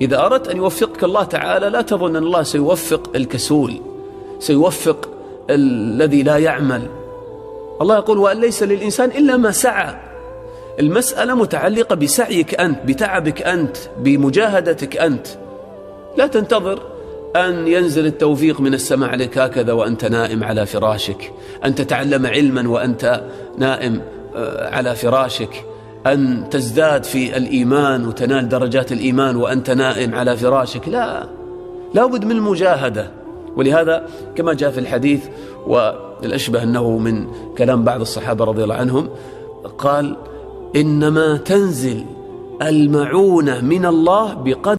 إذا أردت أن يوفقك الله تعالى لا تظن أن الله سيوفق الكسول، سيوفق الذي لا يعمل. الله يقول وأن ليس للإنسان إلا ما سعى. المسألة متعلقة بسعيك أنت، بتعبك أنت، بمجاهدتك أنت. لا تنتظر أن ينزل التوفيق من السماء عليك هكذا وأنت نائم على فراشك، أن تتعلم علما وأنت نائم على فراشك، أن تزداد في الإيمان وتنال درجات الإيمان وأنت نائم على فراشك. لا بد من المجاهدة. ولهذا كما جاء في الحديث، والأشبه أنه من كلام بعض الصحابة رضي الله عنهم، قال إنما تنزل المعونة من الله بقدر